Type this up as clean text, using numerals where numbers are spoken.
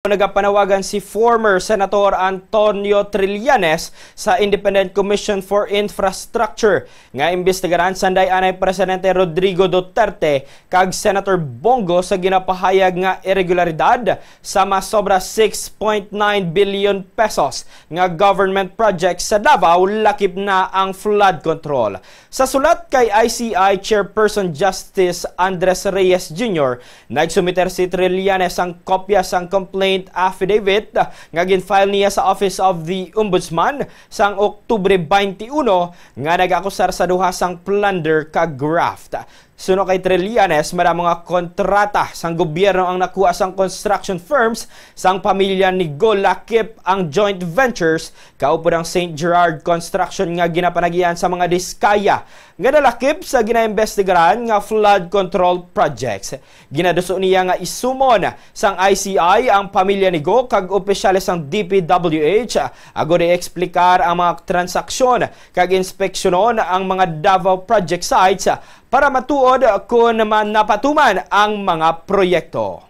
Nagapanawagan si former Senator Antonio Trillanes sa Independent Commission for Infrastructure nga imbestigaran sanday anay Presidente Rodrigo Duterte kag Senator Bongo sa ginapahayag nga irregularidad sa masobra 6.9 billion pesos nga government project sa Davao lakip na ang flood control. Sa sulat kay ICI Chairperson Justice Andres Reyes Jr., nagsumiter si Trillanes ang kopya sang complaint affidavit nga gin-file niya sa Office of the Ombudsman sang Oktubre 21 nga nag-akusar sa duha sang plunder kag graft. Suno kay Trillanes, marang mga kontrata sang gobyerno ang nakuha sang construction firms sang pamilya ni Go lakip ang joint ventures kaupod ang St. Gerard Construction nga ginapanagian sa mga Diskaya nga nalakip sa ginaimbestigaran nga flood control projects. Ginaduso niya nga isumon sang ICI ang pamilya ni Go kag opisyales sang DPWH ago i-eksplikar ang mga transaksyon kag inspeksyonon ang mga Davao project sites para matuod kung napatuman ang mga proyekto.